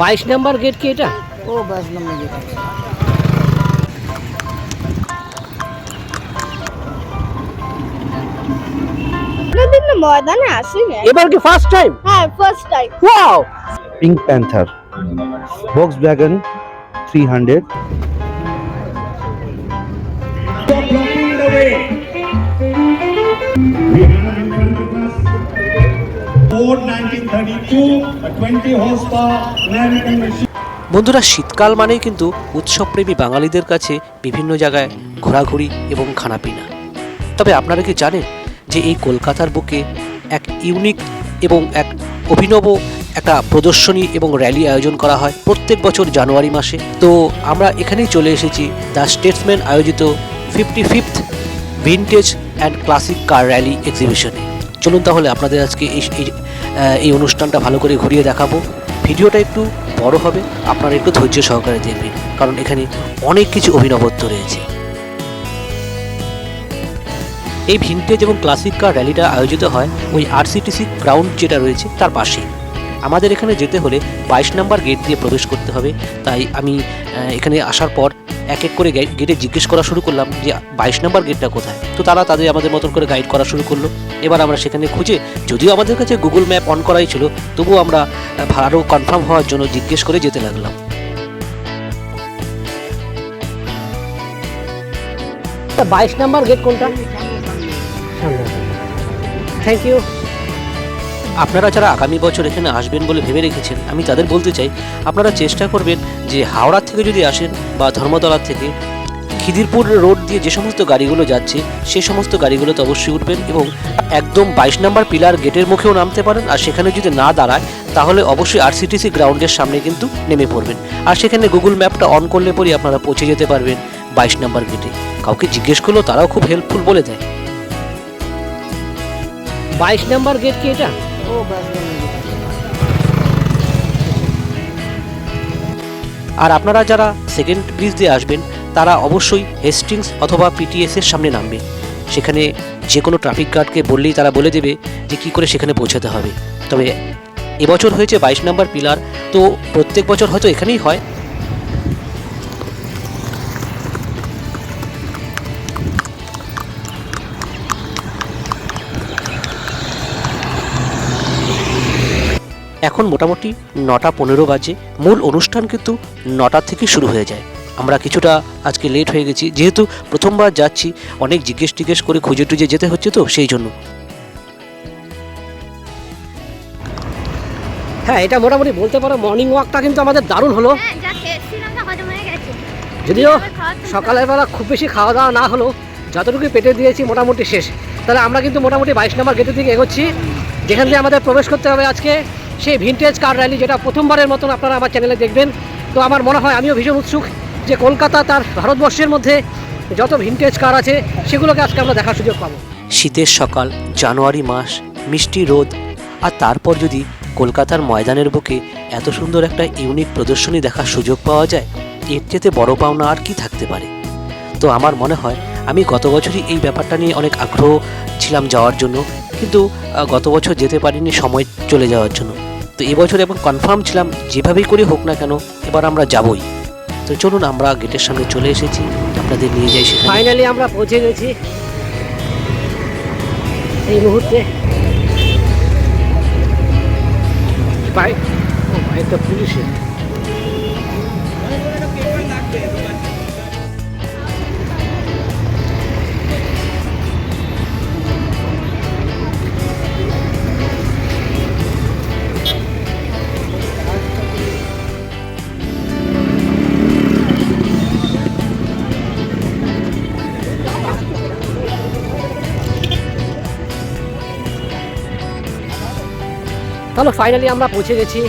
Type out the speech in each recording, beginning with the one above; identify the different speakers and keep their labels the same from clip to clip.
Speaker 1: 22 number gate কি এটা?
Speaker 2: ও 22 নম্বর gate.
Speaker 3: কোনদিন না ময়দানে আসিনি।
Speaker 1: এবার কি ফার্স্ট টাইম?
Speaker 3: হ্যাঁ, first time.
Speaker 1: Wow!
Speaker 4: Pink Panther, Volkswagen 300.
Speaker 5: Blocking the way. We have in front of us Ford 1932, a 20 horsepower American machine.
Speaker 6: বন্ধুরা, শীতকাল মানেই কিন্তু উৎসবপ্রেমী বাঙালিদের কাছে বিভিন্ন জায়গায় ঘোরাঘুরি এবং খানাপিনা। তবে আপনারা কি জানেন যে এই কলকাতার বুকে এক ইউনিক এবং এক অভিনব একটা প্রদর্শনী এবং র্যালি আয়োজন করা হয় প্রত্যেক বছর জানুয়ারি মাসে। তো আমরা এখানেই চলে এসেছি দ্য স্টেটসম্যান আয়োজিত 55th vintage and classic car rally এক্সিবিশনে। চলুন তাহলে আপনাদের আজকে এই অনুষ্ঠানটা ভালো করে ঘুরিয়ে দেখাবো। ভিডিওটা একটু বড় হবে, আপনারা একটু ধৈর্য সহকারে দেখবেন, কারণ এখানে অনেক কিছু অভিনবত্ব রয়েছে। এই ভিনটেজ এবং ক্লাসিক কার র্যালিটা আয়োজিত হয় ওই আরসিটিসি গ্রাউন্ড যেটা রয়েছে তার পাশে। আমাদের এখানে যেতে হলে 22 নম্বর গেট দিয়ে প্রবেশ করতে হবে। তাই আমি এখানে আসার পর এক এক করে গেটে জিজ্ঞেস করা শুরু করলাম যে 22 নম্বর গেটটা কোথায়। তো তারা আমাদের মতন করে গাইড করা শুরু করলো। এবার আমরা সেখানে খুঁজে, যদিও আমাদের কাছে গুগল ম্যাপ অন করাই ছিল, তবুও আমরা আরও কনফার্ম হওয়ার জন্য জিজ্ঞেস করে যেতে লাগলাম।
Speaker 1: 22 নাম্বার গেট কোনটা? Thank you.
Speaker 6: আপনারা যারা আগামী বছর এখানে আসবেন বলে ভেবে রেখেছেন, আমি তাদের বলতে চাই আপনারা চেষ্টা করবেন যে হাওড়া থেকে যদি আসেন বা ধর্মতলা থেকে খিদিরপুর রোড দিয়ে যে সমস্ত গাড়িগুলো যাচ্ছে সেই সমস্ত গাড়িগুলোতে অবশ্যই উঠবেন এবং একদম 22 নম্বর পিলার গেটের মুখেও নামতে পারেন। আর সেখানে যদি না দাঁড়ায় তাহলে অবশ্যই আরসিটিসি গ্রাউন্ডের সামনে কিন্তু নেমে পড়বেন। আর সেখানে গুগল ম্যাপটা অন করলে পরই আপনারা পৌঁছে যেতে পারবেন 22 নম্বর গেটে। কাউকে জিজ্ঞেস করলেও তারাও খুব হেল্পফুল বলে দেয়।
Speaker 1: 22 নাম্বার গেট কি এটা?
Speaker 2: ও 22 নম্বর গেট।
Speaker 6: আর আপনারা যারা সেকেন্ড ব্রিজ দিয়ে আসবেন তারা অবশ্যই হেস্টিংস অথবা পিটিএস এর সামনে নামবেন। সেখানে যে কোনো ট্রাফিক গার্ডকে বললেই তারা বলে দেবে যে কী করে সেখানে পৌঁছাতে হবে। তবে এবছর হয়েছে 22 নম্বর পিলার, তো প্রত্যেক বছর হয়তো এখানেই হয়। এখন মোটামুটি 9:15 বাজে। মূল অনুষ্ঠান কিন্তু 9টা থেকে শুরু হয়ে যায়। আমরা কিছুটা আজকে লেট হয়ে গেছি, যেহেতু প্রথমবার যাচ্ছি, অনেক জিজ্ঞেস করে খুঁজে টুজে যেতে হচ্ছে, তো সেই জন্য।
Speaker 1: হ্যাঁ, এটা মোটামুটি বলতে পারো মর্নিং ওয়াকটা কিন্তু আমাদের দারুণ হলো। যদিও সকালের বেলা খুব বেশি খাওয়া দাওয়া না হলো, যতটুকু পেটে দিয়েছি মোটামুটি শেষ। তাহলে আমরা কিন্তু মোটামুটি 22 নম্বর গেটের দিকে এগোচ্ছি, যেখান দিয়ে আমাদের প্রবেশ করতে হবে আজকে সেই ভিনটেজ কার র্যালি, যেটা প্রথমবারের মতন আপনারা আমার চ্যানেলে দেখবেন। তো আমার মনে হয়, আমিও ভীষণ উৎসুক যে কলকাতা তার ভারতবর্ষের মধ্যে যত ভিনটেজ কার আছে সেগুলোকে আজকে আমরা দেখার সুযোগ পাবো।
Speaker 6: শীতের সকাল, জানুয়ারি মাস, মিষ্টি রোদ, আর তারপর যদি কলকাতার ময়দানের বুকে এত সুন্দর একটা ইউনিক প্রদর্শনী দেখার সুযোগ পাওয়া যায়, এর চেয়ে বড় পাওনা আর কি থাকতে পারে। তো আমার মনে হয়, আমি গত বছরই এই ব্যাপারটা নিয়ে অনেক আগ্রহ ছিলাম যাওয়ার জন্য, কিন্তু গত বছর যেতে পারিনি সময় চলে যাওয়ার জন্য। তো এবছর এবং কনফার্ম ছিলাম যেভাবেই করে হোক না কেন এবার আমরা যাবই। তো চলুন, আমরা গেটের সামনে চলে এসেছি, আপনাদের নিয়ে যাই সেখানে।
Speaker 1: ফাইনালি আমরা পৌঁছে গেছি এই মুহূর্তে। বাইক তো পুলিশের। তাহলে ফাইনালি আমরা পৌঁছে গেছি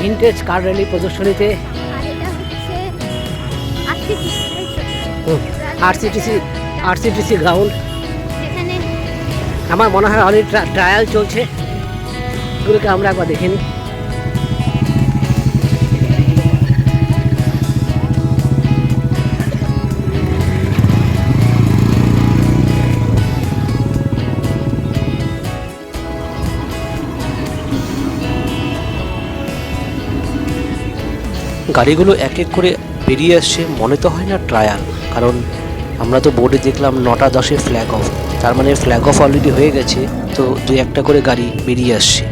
Speaker 1: ভিনটেজ কার র্যালি প্রদর্শনীতে। আরসিটিসি গ্রাউন্ড। আমার মনে হয় অলরেডি ট্রায়াল চলছে, এগুলোকে আমরা একবার দেখে নিই।
Speaker 6: গাড়িগুলো এক এক করে বেরিয়ে আসছে, মনে তো হয় না ট্রায়াল, কারণ আমরা তো বোর্ডে দেখলাম 9:10 ফ্ল্যাগ অফ, তার মানে ফ্ল্যাগ অফ অলরেডি হয়ে গেছে, তো দুই একটা করে গাড়ি বেরিয়ে আসছে।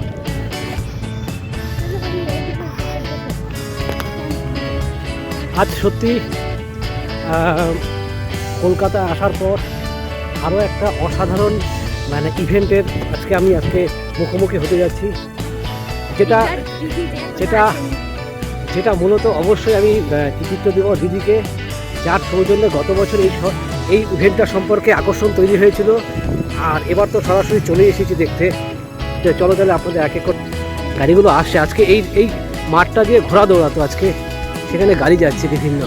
Speaker 1: আজ সত্যি কলকাতা আসার পর আরও একটা অসাধারণ মানে ইভেন্টের আমি আজকে মুখোমুখি হতে যাচ্ছি, যেটা যেটা যেটা মূলত অবশ্যই আমি কৃতিত্ব দেব দিদিকে, যার সৌজন্যে গত বছর এই ইভেন্টটা সম্পর্কে আকর্ষণ তৈরি হয়েছিল, আর এবার তো সরাসরি চলে এসেছি দেখতে। তো চলো তাহলে আপনাদের এক এক করে গাড়িগুলো আসছে আজকে এই মাঠটা দিয়ে ঘোড়া দৌড়াতো, আজকে সেখানে গাড়ি যাচ্ছে বিভিন্ন।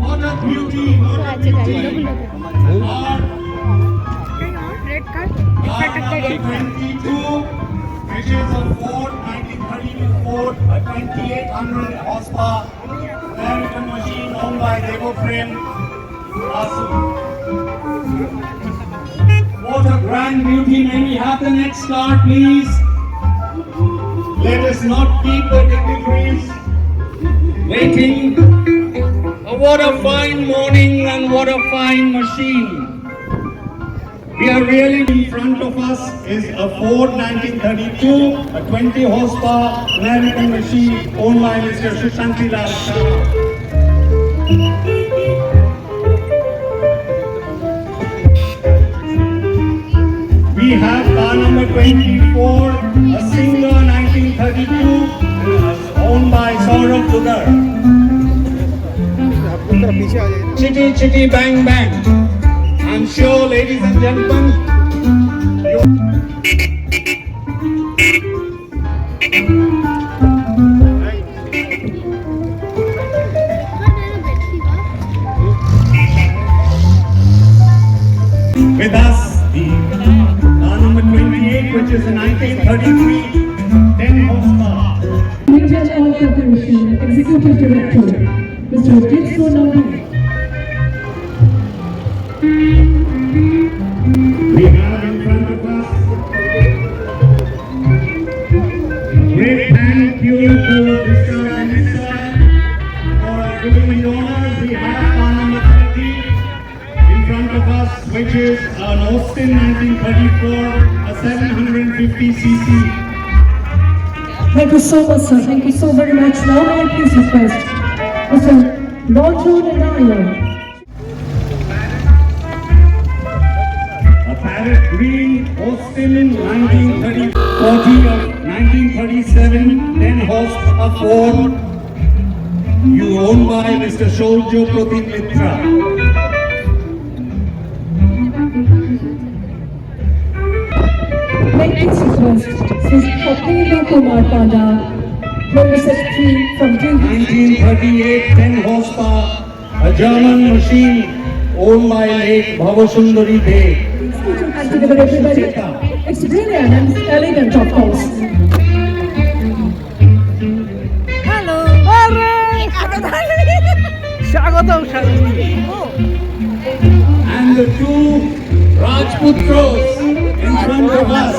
Speaker 5: What a beauty!
Speaker 3: Red card
Speaker 5: R22, which is a Ford 1932 Ford, a 2800 horsepower American machine owned by Devo Frame. What a grand beauty! May we have the next car, please? Let us not keep the dignitaries waiting. What a fine morning and what a fine machine. We are really in front of us is a Ford 1932, a 20 horsepower American machine owned by Mr. Shushanti Lal Shah. We have car number 24, a Singer 1932, owned by Saurabh Dugar. Chitty chitty bang bang. I'm sure, ladies and gentlemen, with us, the car number 28, which is a 1933 10 horsepower.
Speaker 7: Limited Oil Corporation Executive Director, Mr. Jitsu Nabi.
Speaker 5: We have in front of us great thank you to Mr. Minister for doing the honors. We have car number 30 in front of us, which is an Austin 1934, a 750cc.
Speaker 7: Thank you so much, sir. Thank you so very much. Now may I please request Mr. Roger Renaya.
Speaker 5: A parrot green Austin 1930, 40 of 1937, 10 horsepower Ford, you owned by Mr. Sholjo Pratim Mitra.
Speaker 7: May I please request Ms. Kapila Kumar Pada, Member Secretary from Green
Speaker 5: 1938, 10 horsepower, a German machine owned by late Bhavasundari Dev.
Speaker 7: And together everybody, it's brilliant and elegant, of course.
Speaker 1: স্বাগতম
Speaker 5: And the two Rajputros in front of us.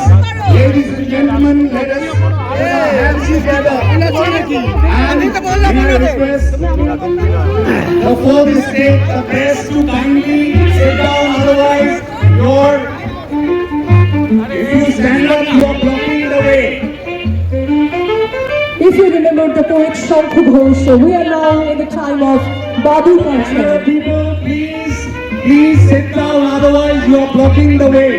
Speaker 5: Ladies and gentlemen, let us put our hands together. And may I request before this take the press to kindly sit down, otherwise if you stand up, you are blocking the way.
Speaker 7: If you remember the poet Shankhu Ghosh, we are now in the time of Babu culture.
Speaker 5: People, please sit down, otherwise you are blocking the way.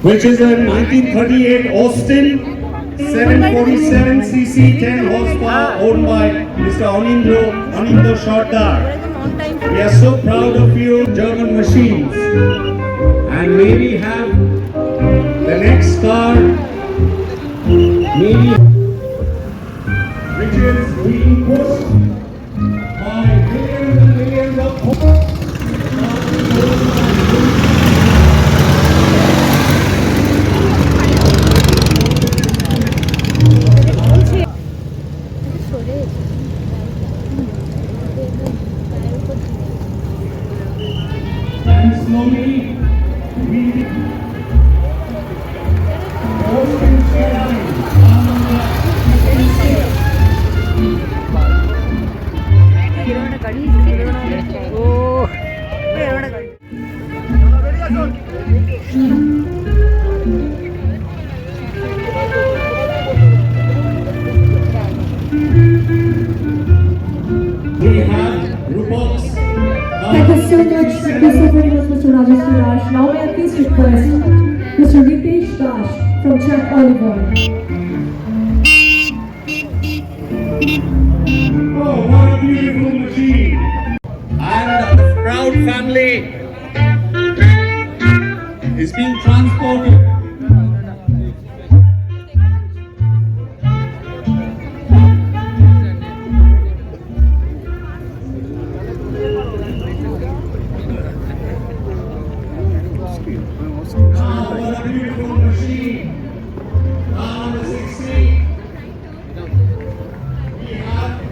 Speaker 5: Which is a 1938 Austin 747cc 10 horsepower owned by Mr. Anindra Sardar. We are so proud of you, German machines. And may we have the next car, maybe, which is being pushed by millions and millions of and slowly we have Rubox.
Speaker 7: Thank you so much, Mr. Rajesh Dash. Now may I please request Mr. Ritesh Dash from Jack Oliver.
Speaker 5: Oh, what a beautiful machine! And the proud family is being transported. Ah, what a beautiful machine! Now the 60. We have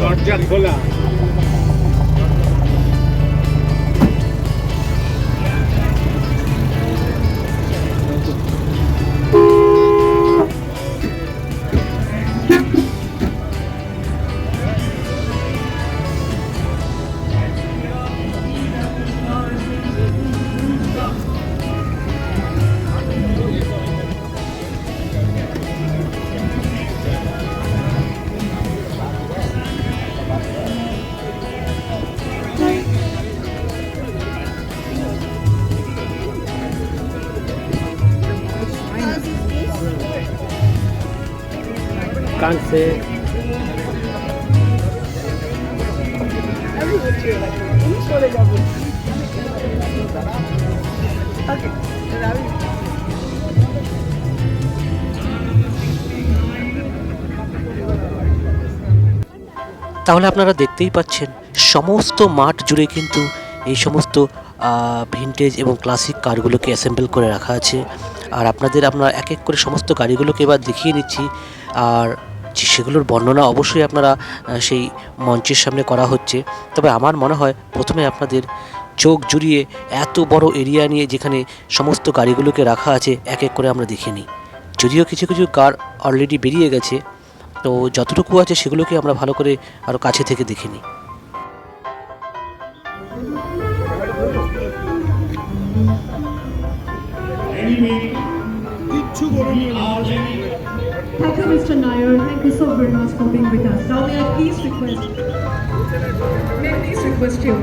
Speaker 5: দরজা খোলা।
Speaker 1: can't say.
Speaker 6: তাহলে আপনারা দেখতেই পাচ্ছেন সমস্ত মাঠ জুড়ে কিন্তু এই সমস্ত ভিনটেজ এবং ক্লাসিক কারগুলোকে অ্যাসেম্বল করে রাখা আছে। আর আমরা এক এক করে সমস্ত গাড়িগুলোকে এবার দেখিয়ে নিচ্ছি, আর সেগুলোর বর্ণনা অবশ্যই আপনারা সেই মঞ্চের সামনে করা হচ্ছে। তবে আমার মনে হয় প্রথমে আপনাদের চোখ জুড়িয়ে এত বড় এরিয়া নিয়ে যেখানে সমস্ত গাড়িগুলোকে রাখা আছে এক এক করে আমরা দেখে নিই। যদিও কিছু কিছু কার অলরেডি বেরিয়ে গেছে, তো যতটুকু আছে সেগুলোকে আমরা ভালো করে আরও কাছে থেকে দেখে নিই।
Speaker 7: Thank you, Mr. Nair. Thank you so very much for being with us. Now may I please request you.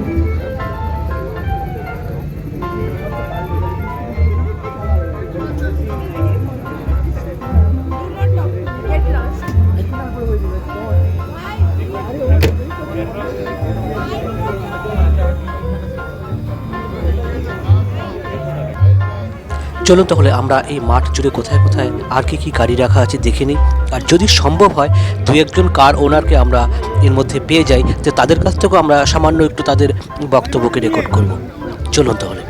Speaker 6: চলুন তাহলে আমরা এই মাঠ জুড়ে কোথায় কোথায় আর কি গাড়ি রাখা আছে দেখে নিই। আর যদি সম্ভব হয় দু একজন কার ওনারকে আমরা এর মধ্যে পেয়ে যাই, তো তাদের কাছ থেকেও আমরা সামান্য একটু তাদের বক্তব্যকে রেকর্ড করব। চলুন তাহলে।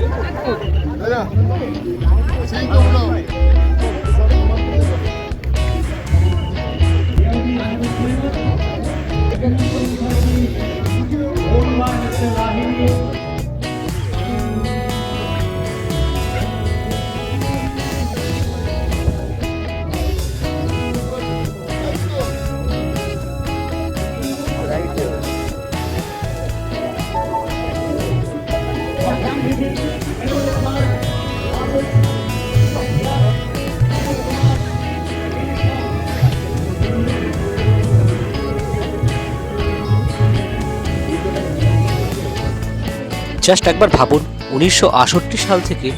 Speaker 6: জাস্ট একবার ভাবুন, 1968 সাল থেকে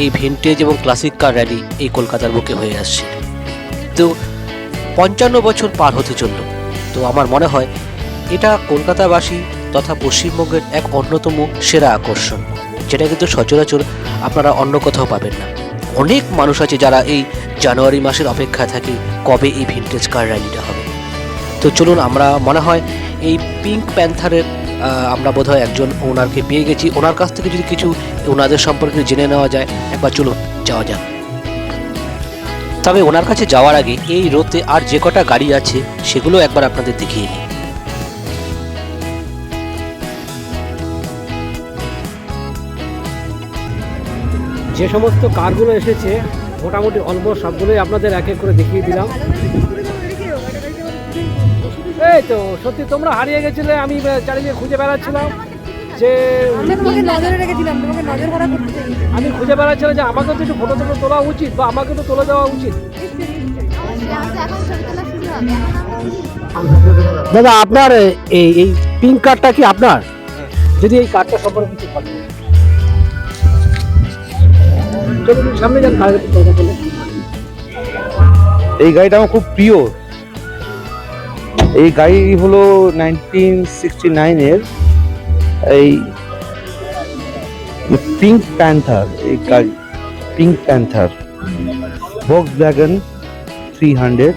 Speaker 6: এই ভিনটেজ এবং ক্লাসিক কার র্যালি এই কলকাতার বুকে হয়ে আসছে। তো 55 বছর পার হতে চলল। তো আমার মনে হয় এটা কলকাতাবাসী তথা পশ্চিমবঙ্গের এক অন্যতম সেরা আকর্ষণ, যেটা কিন্তু সচরাচর আপনারা অন্য কোথাও পাবেন না। অনেক মানুষ আছে যারা এই জানুয়ারি মাসের অপেক্ষায় থাকে কবে এই ভিনটেজ কার র্যালিটা হবে। তো চলুন, আমরা মনে হয় এই পিঙ্ক প্যান্থারের আমরা বোধহয় একজন ওনারকে পেয়ে গেছি। ওনার কাছ থেকে যদি কিছু ওনাদের সম্পর্কে জেনে নেওয়া যায়, একবার চলুন যাওয়া যাক। তবে ওনার কাছে যাওয়ার আগে এই রোতে আর যে কটা গাড়ি আছে সেগুলো একবার আপনাদের দেখিয়ে নিই।
Speaker 1: যে সমস্ত কারগুলো এসেছে মোটামুটি অলমোস্ট সবগুলোই আপনাদের এক এক করে দেখিয়ে দিলাম। এই তো সত্যি তোমরা হারিয়ে গেছিলে, আমি চারিদিকে খুঁজে বেড়াচ্ছিলাম যে আমি খুঁজে বেড়াচ্ছিলাম যে আমাকে তো একটু ফটো তোলা উচিত বা আমাকে তো তুলে দেওয়া উচিত। দাদা আপনার এই পিঙ্ক কার্ডটা কি আপনার? যদি এই কার্ডটা সম্পর্কে কিছু বলেন। সামনে যান।
Speaker 4: এই গাড়িটা আমার খুব প্রিয়। এই গাড়ি হলো 1969-এর এই পিঙ্ক প্যান্থার। এই গাড়ি পিঙ্ক প্যান্থার Volkswagen 300।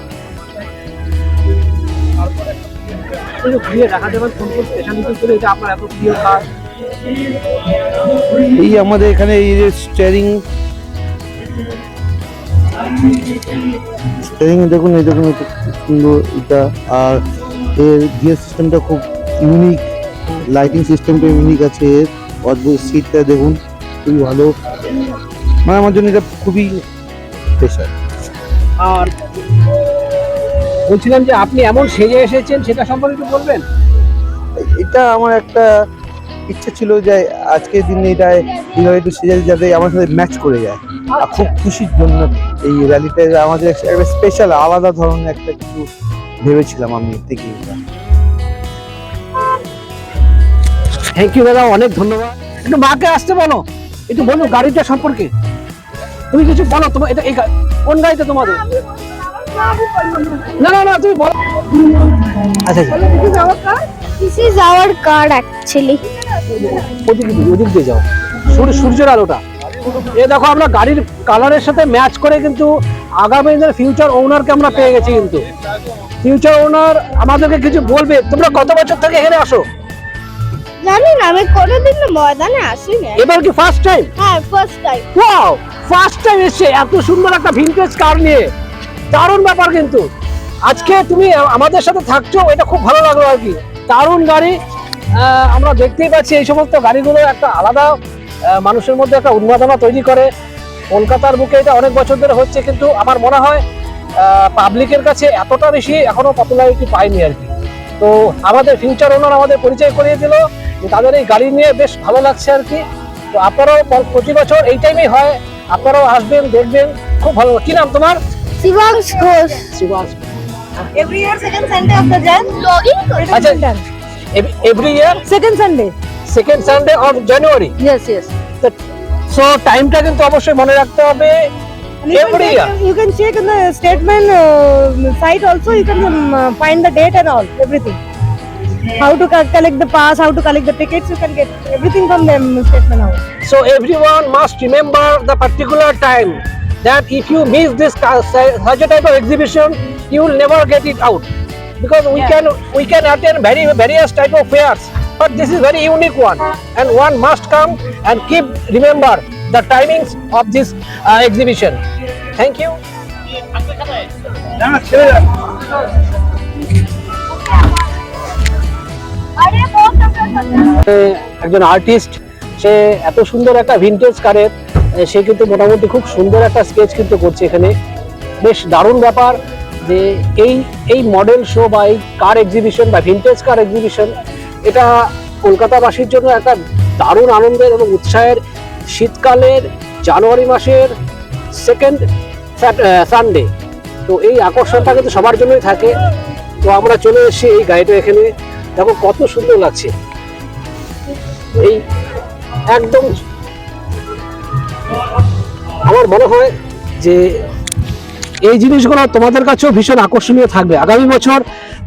Speaker 4: এই আমাদের এখানে এই যে স্টিয়ারিং দেখুন, এই দেখুন সুন্দর এটা। আর এর গিয়ার সিস্টেমটা খুব ইউনিক, লাইটিং সিস্টেমটা ইউনিক আছে এর। অদ্ভুত সিটটা দেখুন, খুবই ভালো। মানে আমার জন্য এটা খুবই স্পেশাল।
Speaker 1: আর বলছিলাম যে আপনি এমন সেজে এসেছেন, সেটা সম্পর্কে একটু বলবেন।
Speaker 4: এটা আমার একটা ইচ্ছা ছিল যে আজকের দিনে এটা এইভাবে একটু সেজে যাতে আমার সাথে ম্যাচ করে যায়। আর খুব খুশির জন্য এই র্যালিটা আমাদের একটা স্পেশাল আলাদা ধরনের একটা কিছু ভেবেছিলাম আমি থেকে।
Speaker 1: থ্যাংক ইউ দাদা, অনেক ধন্যবাদ। একটু মাকে আসতে বলো, একটু বলো গাড়িটা সম্পর্কে। তুমি কিছু বলো, তোমার এটা কোন গাড়িটা তোমাদের? না না না তুমি বলো। আচ্ছা আচ্ছা
Speaker 3: This is our card actually.
Speaker 1: ওদিক দিয়ে যাও, সূর্যের আলোটা। এ দেখো আমরা গাড়ির কালারের সাথে ম্যাচ করে কিন্তু আগামী দিনের ফিউচার ওনারকে আমরা পেয়ে গেছি। কিন্তু ফিউচার ওনার আমাদেরকে কিছু বলবে। তোমরা কত বছর থেকে এখানে আসো?
Speaker 3: জানি না, আমি কোনোদিন ময়দানে আসিনি।
Speaker 1: এবার কি ফার্স্ট টাইম?
Speaker 3: হ্যাঁ, first time.
Speaker 1: Wow, first time এসে এত সুন্দর একটা ভিনটেজ কার নিয়ে, দারুণ ব্যাপার। কিন্তু আজকে তুমি আমাদের সাথে থাকছো, এটা খুব ভালো লাগলো আর কি। দারুণ গাড়ি। আমরা দেখতেই পাচ্ছি এই সমস্ত গাড়িগুলো একটা আলাদা মানুষের মধ্যে একটা উন্মাদনা তৈরি করে। কলকাতার বুকে এটা অনেক বছর ধরে হচ্ছে, কিন্তু আমার মনে হয় পাবলিকের কাছে এতটা বেশি এখনো পপুলারিটি পায়নি আর কি। তো আমাদের ফিউচার ওনার আমাদের পরিচয় করিয়ে দিল যে তাদের এই গাড়ি নিয়ে বেশ ভালো লাগছে আর কি। তো আপনারাও প্রতি বছর এই টাইমেই হয়, আপনারাও আসবেন, দেখবেন, খুব ভালো। কি নাম তোমার?
Speaker 3: Shibansh Ghosh.
Speaker 1: Shibansh.
Speaker 7: Every year, second Sunday of the Jan.
Speaker 1: আচ্ছা, every year
Speaker 7: Second Sunday.
Speaker 1: Second Sunday of January.
Speaker 7: Yes, yes.
Speaker 1: So টাইমটা কিন্তু অবশ্যই মনে রাখতে হবে। Every year
Speaker 7: You can check in the statement site also. You can find the date and all, everything. How to collect the pass, how to collect the tickets. You can get everything from them statement house.
Speaker 1: so everyone must remember the particular time, that if you miss this such a type of exhibition, you will never get it out, because we can attend various type of fairs, but this is very unique one, and one must come and keep remember the timings of this exhibition. Thank you. একজন artist, সে এত সুন্দর একটা vintage কারের সে কিন্তু মোটামুটি খুব সুন্দর একটা স্কেচ কিন্তু করছে এখানে। বেশ দারুণ ব্যাপার যে এই মডেল শো বা এই কার এক্সিবিশন বা ভিনটেজ কার এক্সিবিশন, এটা কলকাতাবাসীর জন্য একটা দারুণ আনন্দের এবং উৎসাহের। শীতকালের জানুয়ারি মাসের সেকেন্ড সানডে, তো এই আকর্ষণটা কিন্তু সবার জন্যই থাকে। তো আমরা চলে এসেছি এই গাড়িটা এখানে, দেখো কত সুন্দর লাগছে। এই একদম আমার মনে হয় যে এই জিনিসগুলো তোমাদের কাছেও ভীষণ আকর্ষণীয় থাকবে আগামী বছর।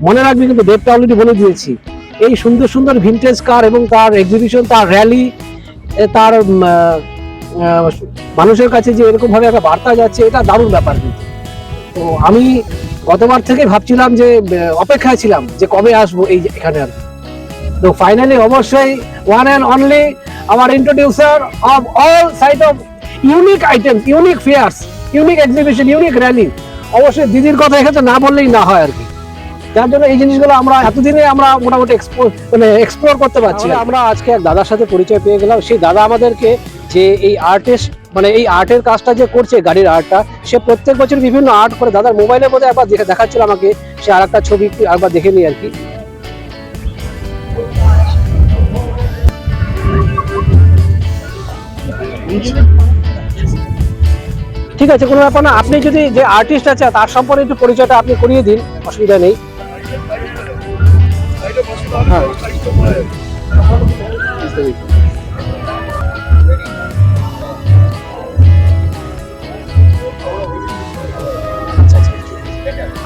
Speaker 1: মনে রাখবে কিন্তু, ডেটটা অলরেডি বলে দিয়েছি। এই সুন্দর সুন্দর ভিনটেজ কার এবং তার এক্সিবিশন, তার র্যালি, তার মানুষের কাছে যে এরকম ভাবে একটা বার্তা যাচ্ছে, এটা দারুণ ব্যাপার। কিন্তু তো আমি গতবার থেকে ভাবছিলাম যে অপেক্ষায় ছিলাম যে কবে আসবো এই এখানে আর। তো ফাইনালি অবশ্যই ওয়ান অ্যান্ড অনলি আমার introducer of all side of unique items, unique fairs, unique exhibition, unique rally. অবশ্যই দিদির কথা এখানে না বললেই না হয় আর কি। যার জন্য এই জিনিসগুলো আমরা এতদিনে আমরা মোটামুটি এক্সপ্লোর করতে পারছি। আমরা আজকে এক দাদার সাথে পরিচয় পেয়ে গেলাম। সেই দাদা আমাদেরকে যে এই আর্টিস্ট, মানে এই আর্টের কাজটা যে করছে, গাড়ির আর্টটা, সে প্রত্যেক বছর বিভিন্ন আর্ট করে। দাদার মোবাইলের মধ্যে একবার দেখাচ্ছিল আমাকে, সে আর একটা ছবি একবার দেখে নিই আর কি। ঠিক আছে, কোনো ব্যাপার না। আপনি যদি যে আর্টিস্ট আছে তার সম্পর্কে একটু পরিচয়টা আপনি করিয়ে দিন, অসুবিধা নেই। হ্যাঁ,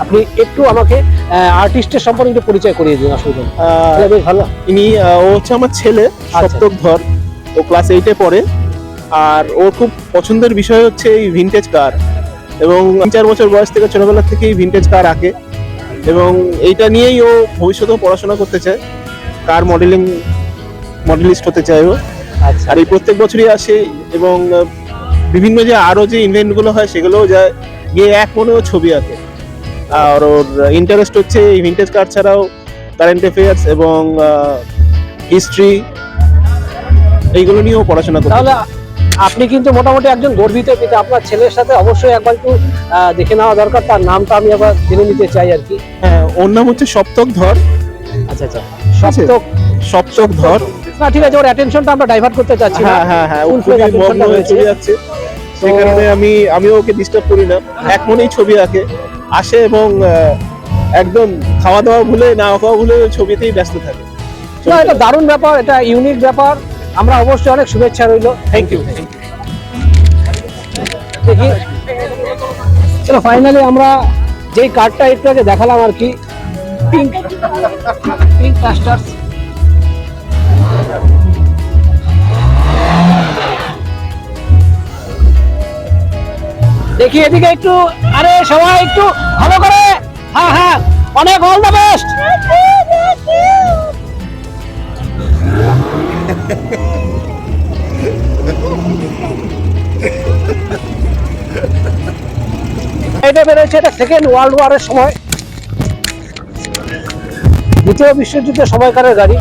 Speaker 1: আপনি একটু আমাকে আর্টিস্টের সম্পর্কে একটু পরিচয় করিয়ে দিন, অসুবিধা নেই। বেশ ভালো।
Speaker 8: ইনি ও হচ্ছে আমার ছেলে, সপ্তক ধর। ও ক্লাস 8-এ পড়ে, আর ওর খুব পছন্দের বিষয় হচ্ছে এই ভিনটেজ কার, এবং 3-4 বছর বয়স থেকে ছোটবেলা থেকেই ভিনটেজ কার আঁকে, এবং এইটা নিয়েই ও ভবিষ্যতেও পড়াশোনা করতে চায়। কার মডেলিস্ট হতে চায় ও।
Speaker 1: আচ্ছা,
Speaker 8: আর এই প্রত্যেক বছরই আসে, এবং বিভিন্ন যে আরো যে ইভেন্টগুলো হয় সেগুলোও যায়, গিয়ে এক মনেও ছবি আঁকে। আর ওর ইন্টারেস্ট হচ্ছে এই ভিনটেজ কার ছাড়াও কারেন্ট অ্যাফেয়ার্স এবং হিস্ট্রি, এইগুলো নিয়েও পড়াশোনা করে।
Speaker 1: তাহলে আপনি কিন্তু মোটামুটি একজন গর্বিত পিতা। আপনার ছেলের সাথে অবশ্যই একবার একটু দেখে নেওয়া দরকার। তার নামটা আমি আবার জেনে নিতে চাই আর কি।
Speaker 8: হ্যাঁ, ওর নাম হচ্ছে সপ্তক ধর।
Speaker 1: আচ্ছা আচ্ছা,
Speaker 8: সপ্তক ধর।
Speaker 1: না ঠিক আছে, ওর অ্যাটেনশনটা আমরা ডাইভার্ট করতে চাচ্ছি না।
Speaker 8: হ্যাঁ, ও
Speaker 1: Full
Speaker 8: খুবই
Speaker 1: fledged attention
Speaker 8: মগ্ন হয়ে
Speaker 1: রয়েছে।
Speaker 8: ছবি আঁকছে, সেই কারণে আমিও ওকে ডিস্টার্ব করি না। এক মনেই ছবি আঁকে, আসে এবং একদম খাওয়া দাওয়া ভুলে, না খাওয়া ভুলে ছবিতেই ব্যস্ত থাকে।
Speaker 1: না, এটা দারুণ ব্যাপার, এটা ইউনিক ব্যাপার। আমরা অবশ্যই অনেক শুভেচ্ছা রইল। Thank you. দেখি, চলো ফাইনালি আমরা যেই কারটা একটু আগে দেখালাম আর কি, পিঙ্ক কাস্টার্স। দেখি এদিকে একটু, আরে সবাই একটু ভালো করে, হ্যাঁ হ্যাঁ, অনেক অল দ্য বেস্ট। এটা বেরোচ্ছে, এটা সেকেন্ড ওয়ার্ল্ড ওয়ারের সময়, দ্বিতীয় বিশ্বযুদ্ধের সময়কারের গাড়ি।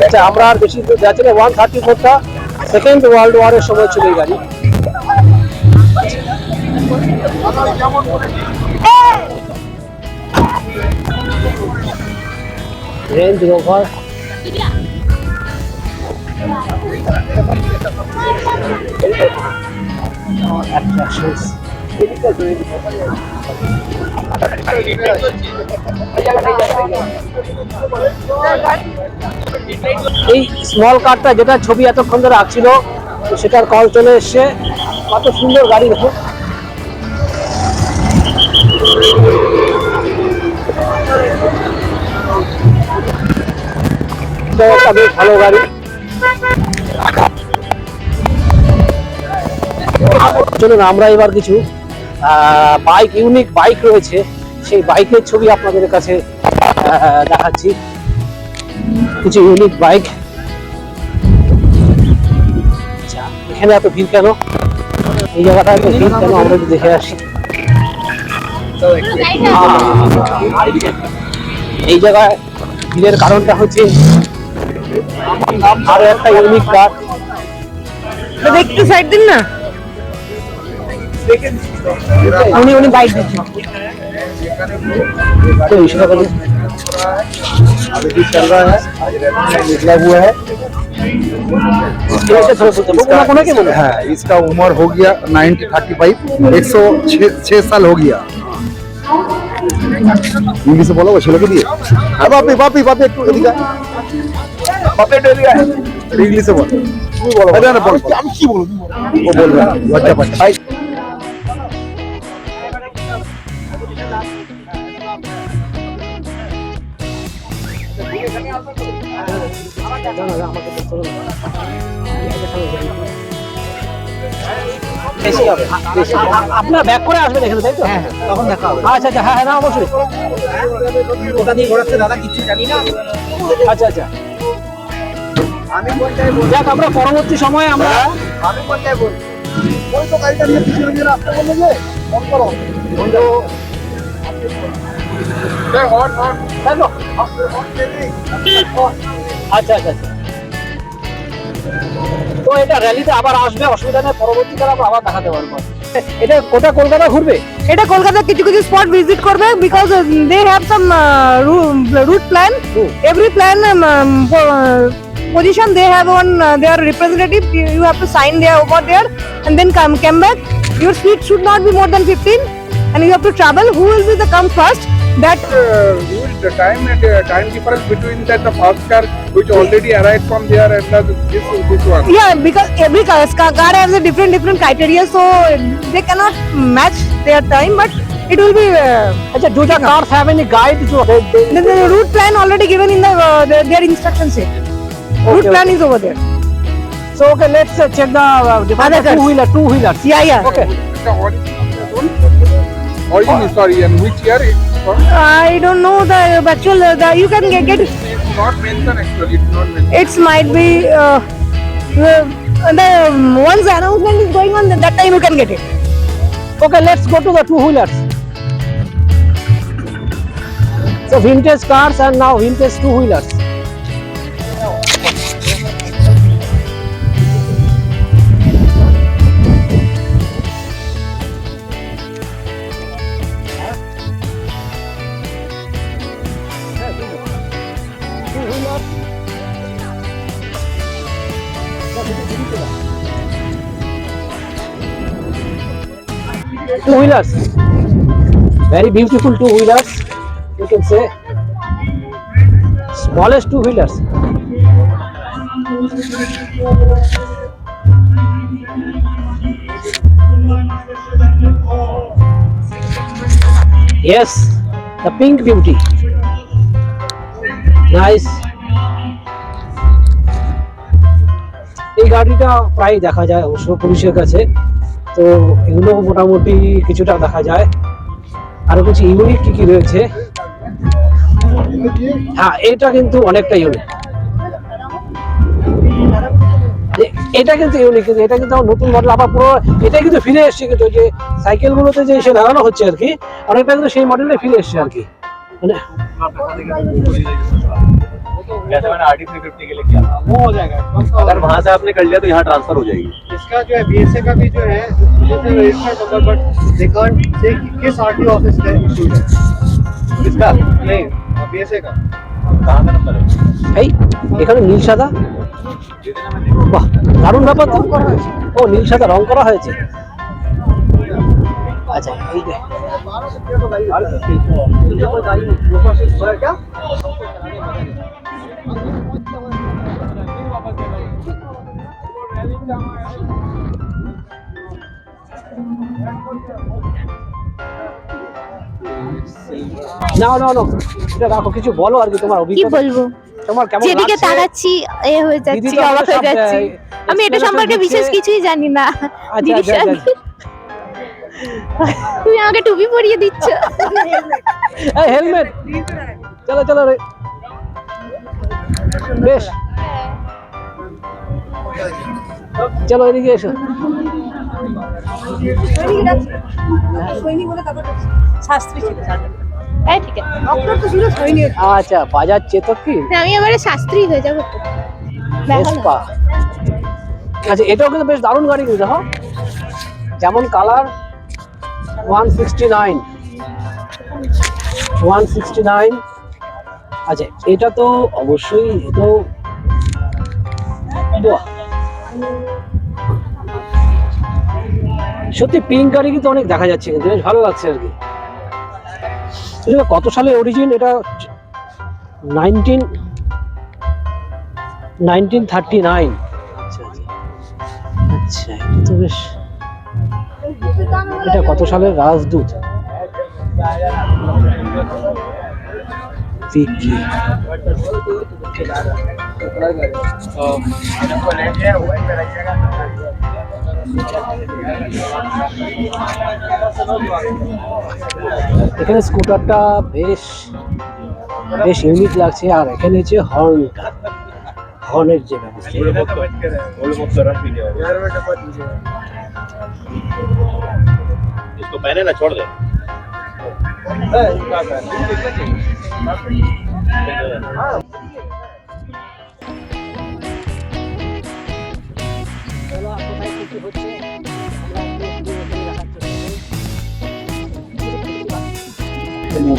Speaker 1: আচ্ছা, আমরা আর বেশি দূর যাচ্ছি না, 134টা সেকেন্ড ওয়ার্ল্ড ওয়ারের সময় ছিল এই গাড়ি। রেঞ্জ রোভার, এই স্মল কারটা যেটা ছবি এতক্ষণ ধরে আঁকছিল, সেটার কল চলে এসছে। কত সুন্দর গাড়ি দেখো, একটা বেশ ভালো গাড়ি। চলুন আমরা এবার কিছু বাইক, ইউনিক বাইক রয়েছে, সেই বাইকের ছবি আপনাদের কাছে দেখাচ্ছি। কিছু ইউনিক বাইক। আচ্ছা, এখানে এত ভিড় কেন, এই জায়গাটা এত ভিড় কেন, আমরা একটু দেখে আসি। এই জায়গায় ভিড়ের কারণটা হচ্ছে আরো একটা ইউনিক কার।
Speaker 7: একটু সাইড দিন না,
Speaker 1: উনি বাইক দিচ্ছেন तो इसका कलर अभी चल रहा है, निकला हुआ है।
Speaker 4: हाँ, इसका उम्र हो गया 90-35, 106 साल हो गया। इंग्लिश बोलो वो चलो के दिए। अब बापी একটু এদিকে বাপি একটু এদিকে इंग्लिश बोल, তুই বলো। না বল, আমি কি বলবো, ও বলবে লজ্জা পাচ্ছে।
Speaker 1: আপনার ব্যাক করে আসবেন এখানে, তাই তো? হ্যাঁ, তখন দেখা হবে। আচ্ছা আচ্ছা, হ্যাঁ হ্যাঁ, না অবশ্যই।
Speaker 2: ওটা দিয়ে ঘোরাচ্ছে দাদা, কিছু জানি না।
Speaker 1: আচ্ছা আচ্ছা,
Speaker 2: আমি কোনটাই বলবো,
Speaker 1: যাক আমরা পরবর্তী সময়ে আমরা
Speaker 2: আমি কোনটাই বলবো, ওই তো গাড়িটা নিয়ে পিছনে নিয়ে রাস্তা বললো যে ফোন করো, বললো
Speaker 1: তাই তো? আচ্ছা আচ্ছা আচ্ছা, তো এটা র্যালিতে আবার আসবে, অসুবিধা নেই, পরবর্তীকালে আমরা আবার দেখাতে পারবো। এটা কোটা কলকাতা ঘুরবে,
Speaker 7: এটা কলকাতা কিছু কিছু স্পট ভিজিট করবে, because they have some route plan, every plan position they have on their representative, you have to sign there over there and then come back. Your speed should not be more than 15 and you have to travel. Who will be the come first, that
Speaker 9: the time difference between that the first car which already arrived from there and this one.
Speaker 7: yeah, because every car has a different criteria, so they cannot match their time, but it will be
Speaker 1: আচ্ছা, do the cars have any guide to
Speaker 7: the route plan already given in their instruction set. Route plan is over there.
Speaker 1: So okay, let's check the
Speaker 7: Other cars.
Speaker 1: two wheelers.
Speaker 7: Yeah.
Speaker 1: Okay.
Speaker 9: The origin is sorry, and which year it's from?
Speaker 7: I don't know the actual, you can get
Speaker 9: It's not mentioned actually, it's not mentioned.
Speaker 7: it might be the once the announcement is going on, that time you can get it.
Speaker 1: Okay, let's go to the two wheelers. So vintage cars and now vintage two wheelers. Two wheelers, very beautiful two wheelers, you can say, smallest two wheelers. Yes, the pink beauty. Nice. এই গাড়িটা প্রায় দেখা যায় অবশ্য পুলিশের কাছে, তো এগুলো মোটামুটি কিছুটা দেখা যায়। আরো কিছু ইউনিক কি কি রয়েছে, হ্যাঁ এটা কিন্তু অনেকটা ইউনিক, এটা কিন্তু ইউনিক, কিন্তু এটা কিন্তু আমার নতুন মডেল আবার পুরো এটাই কিন্তু ফিরে এসছে, কিন্তু যে সাইকেলগুলোতে যে এসে লাগানো হচ্ছে আর কি, অনেকটা কিন্তু সেই মডেলটা ফিরে এসছে আর কি। মানে
Speaker 2: जैसे मैंने RD350 के लिए किया वो हो जाएगा, अगर वहाँ से आपने कर लिया तो यहाँ ट्रांसफर हो जाएगी। इसका जो है BSA का भी जो है number, but they can't say किस RTO ऑफिस का इशू है इसका, नहीं BSA का कहाँ का नंबर है।
Speaker 1: এই এখানে নীল সাদা, বাহ দারুণ ব্যাপার তো। ও নীল সাদা রং করা হয়েছে, আচ্ছা এই যে না না না এটা রাখো, কিছু বলো আর কি তোমার
Speaker 3: কি
Speaker 1: অভিজ্ঞতা,
Speaker 3: বলবো,
Speaker 1: তোমার কেমন
Speaker 3: যেদিকে
Speaker 1: লাগছে?
Speaker 3: তাকাচ্ছি এ হয়ে
Speaker 1: দিদি
Speaker 3: যাচ্ছি,
Speaker 1: তো
Speaker 3: অবাক হয়ে
Speaker 1: সব,
Speaker 3: যাচ্ছি। আমি এটা
Speaker 1: explanation
Speaker 3: সম্পর্কে
Speaker 1: দিচ্ছে।
Speaker 3: বিশেষ কিছুই জানি না।
Speaker 1: আচ্ছা
Speaker 3: দিদির
Speaker 1: আচ্ছা
Speaker 3: সাথে তুমি আমাকে টুপি পরিয়ে দিচ্ছ।
Speaker 1: এই হেলমেট, চলো চলো রে, বেশ চলো এদিকে এসো।
Speaker 3: হ্যাঁ ঠিক আছে,
Speaker 1: আচ্ছা বাজার চেতক কি
Speaker 3: আমি এবারে শাস্ত্রী হয়ে যাবো তো।
Speaker 1: ভেসপা, আচ্ছা এটাও কিন্তু বেশ দারুণ গাড়ি কিন্তু, দেখো যেমন কালার 169, আচ্ছা এটা তো অবশ্যই তো বাহ, সত্যি পিঙ্ক গাড়ি কিন্তু অনেক দেখা যাচ্ছে, কিন্তু বেশ ভালো লাগছে আর কি। এটা কত সালে অরিজিন, এটা 1939। আচ্ছা আচ্ছা এটা তো বেশ, এটা কত সালের রাজদূত বিক্রি। এখানে স্কুটারটা বেশ বেশ ইউনিক লাগছে, আর এখানে যে হর্নটা, হর্নের যে ব্যবস্থা,
Speaker 2: इसको पहने ना छोड़ दे।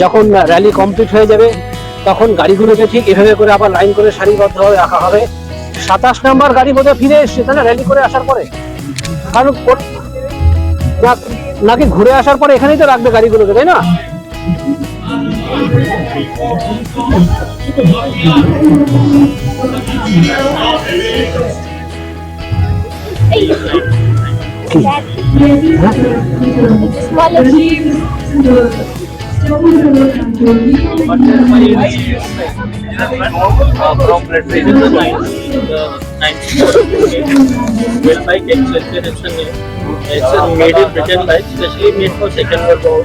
Speaker 1: যখন র্যালি কমপ্লিট হয়ে যাবে তখন গাড়িগুলোকে ঠিক এভাবে করে আবার লাইন করে সারিবদ্ধভাবে রাখা হবে। 27 নম্বর গাড়ি বোধহয় ফিরে এসছে তাই না, র্যালি করে আসার পরে, কারণ নাকি ঘুরে আসার পরে এখানেই তো রাখবে গাড়িগুলোকে, তাই না?
Speaker 2: From Red Train in the 1940s. Bike extension it's made in Britain bike, specially made for Second World War.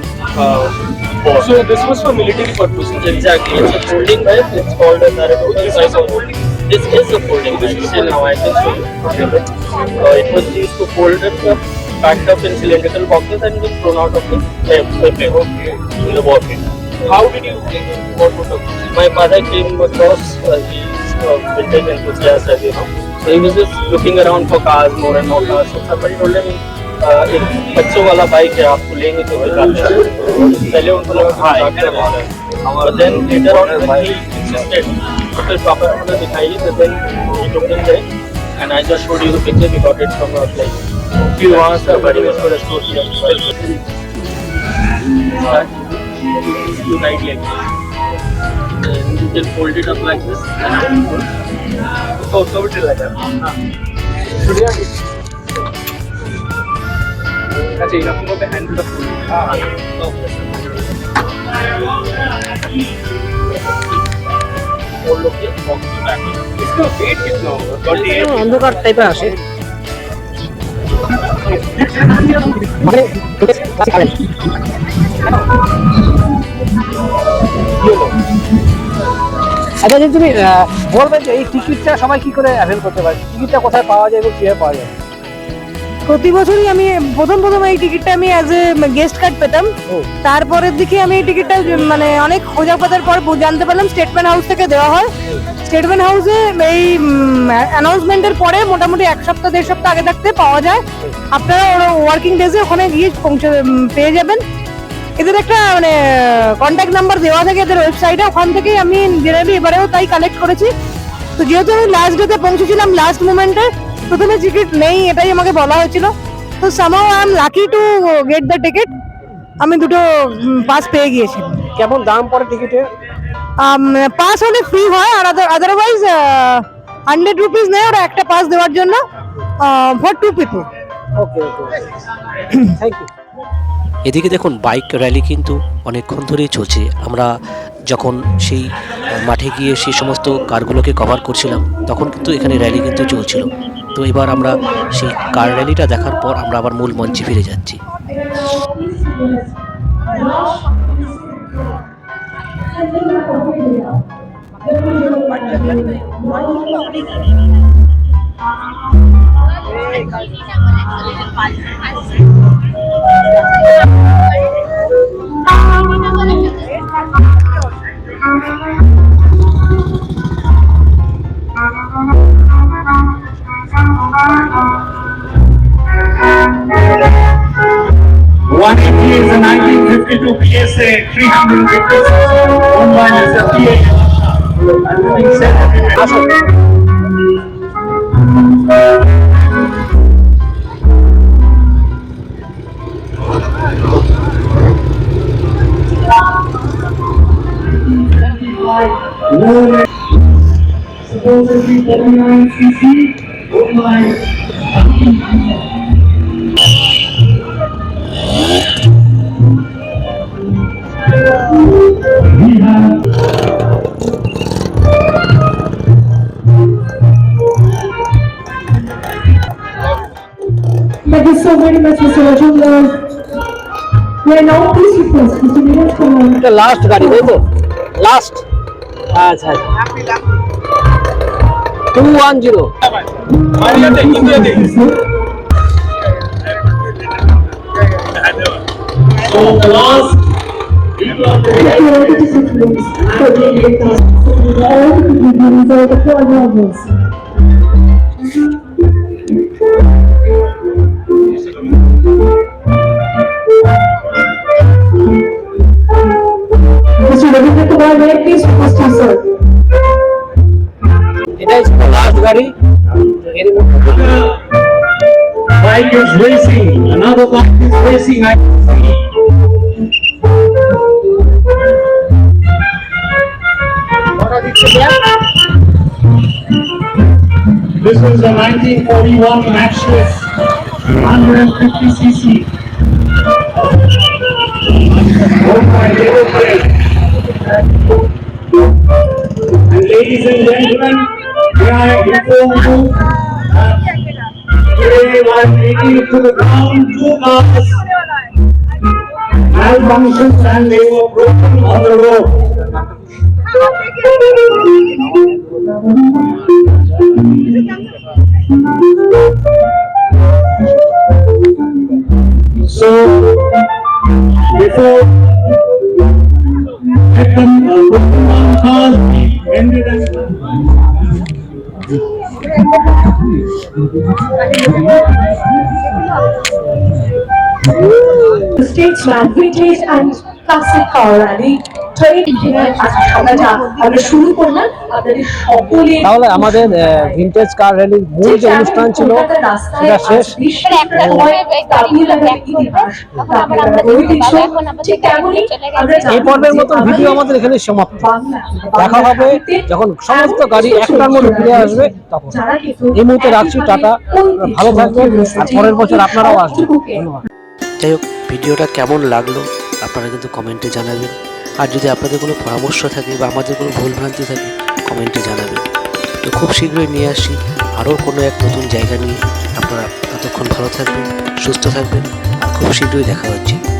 Speaker 2: So this was for military purposes. Exactly, it's a folding bike. It's called a Saratoga bike. This is a folding bike. Still now I can show you. It was used to fold it packed up in cylindrical boxes and was thrown out of the plane in the war. How did you think what would have? My father came across, he's a vintage enthusiast, as you know. So he was just looking around for cars, more and more cars. So somebody told him, एक बच्चों वाला bike है, आपको लेंगे तो दिखाते हैं। पहले उनको लगा हाँ but then later on when he insisted, तो फिर पापा ने मुझे दिखाई, so then he took him there and I just showed you the picture. We got it from a like few hours. Somebody was going to store it. You ride like this. And you can fold it up like this. Oh, cover it like that. আচ্ছা এরকম ভাবে হ্যান্ডেলটা
Speaker 1: অন্ধকার টাইপের আসে মানে আচ্ছা যদি তুমি বলবে যে এই টিকিটটা সবাই কি করে অ্যাভেল করতে পারে, টিকিটটা কোথায় পাওয়া যায় এবং কিভাবে পাওয়া যায়?
Speaker 7: প্রতি বছরই আমি প্রথম এই টিকিটটা আমি অ্যাজ এ গেস্ট কার্ড পেতাম। তারপরের দিকে আমি এই টিকিটটা মানে অনেক খোঁজা পাতার পর জানতে পারলাম স্টেটমেন্ট হাউস থেকে দেওয়া হয়। স্টেটমেন্ট হাউসে এই অ্যানাউন্সমেন্টের পরে মোটামুটি 1 সপ্তাহ 1.5 সপ্তাহ আগে থাকতে পাওয়া যায়। আপনারা ওয়ার্কিং ডেজে ওখানে গিয়ে পেয়ে যাবেন। এদের একটা মানে কন্ট্যাক্ট নাম্বার দেওয়া থাকে এদের ওয়েবসাইটে, ওখান থেকেই আমি জেনারেলি এবারেও তাই কালেক্ট করেছি। তো যেহেতু আমি লাস্ট ডেতে পৌঁছেছিলাম, লাস্ট মোমেন্টে প্রথমে টিকিট নেই এটাই আমাকে বলা হয়েছিল, তো somehow I am lucky to get the ticket. আমি দুটো পাস পেয়ে গিয়েছি।
Speaker 1: কেমন দাম পড়ে টিকিটে?
Speaker 7: পাস হলে ফ্রি হয়, আর আদারওয়াইজ 100 রুপিস নেয় ওরা একটা পাস দেওয়ার জন্য for 2 people.
Speaker 1: Okay okay, thank you.
Speaker 6: এদিকে দেখুন বাইক র্যালি কিন্তু অনেকক্ষণ ধরেই চলছে। আমরা যখন সেই মাঠে গিয়ে সেই সমস্ত কারগুলোকে কভার করছিলাম তখন কিন্তু এখানে র্যালি কিন্তু চলছিল। তো এবার আমরা সেই কার র্যালিটা দেখার পর আমরা আবার মূল মঞ্চে ফিরে যাচ্ছি।
Speaker 5: One is a 1952 PSA 350. One is a PA. Supposedly 49cc. Online.
Speaker 10: Thank you so very much, Mr. Rajun. We are now please request Mr. Neeraj Kumar.
Speaker 1: এটা লাস্ট গাড়ি তাই তো? লাস্ট, আচ্ছা 210।
Speaker 5: So the last people of the
Speaker 10: If you wanted to sit please, for the all the beginnings of the programs. Mr. Ravindra Kumar, may I please request you, sir?
Speaker 1: এটা last গাড়ি।
Speaker 5: bike is racing, another bike is racing. I see. This is a 1941 Matchless 150cc. And ladies and gentlemen, may I inform you that today while taking it to the ground, 2 cars malfunctioned and they were broken on the road. So, before broken cars ended as
Speaker 10: The Statesman Vintage and Classic Car Rally 2020 আমরা শুরু করলাম আপনাদের সকলে।
Speaker 1: তাহলে আমাদের vintage কার র্যালির মূল যে অনুষ্ঠান ছিল সেটা শেষ। এই পর্বের মতো ভিডিও আমাদের এখানে সমাপ্ত। দেখা হবে যখন সমস্ত গাড়ি একটার মধ্যে ফিরে আসবে তখন। এই মুহূর্তে রাখছি, টাটা, ভালো থাকবেন, আর পরের বছর আপনারাও আসবেন। ধন্যবাদ।
Speaker 6: যাই হোক, ভিডিওটা কেমন লাগলো আপনারা কিন্তু কমেন্টে জানাবেন। আর যদি আপনাদের কোনো পরামর্শ থাকে বা আমাদের কোনো ভুলভ্রান্তি থাকে কমেন্টে জানাবেন। তো খুব শীঘ্রই নিয়ে আসি আরও কোনো এক নতুন জায়গা নিয়ে। আপনারা ততক্ষণ ভালো থাকবেন, সুস্থ থাকবেন, আর খুব শীঘ্রই দেখা হচ্ছে।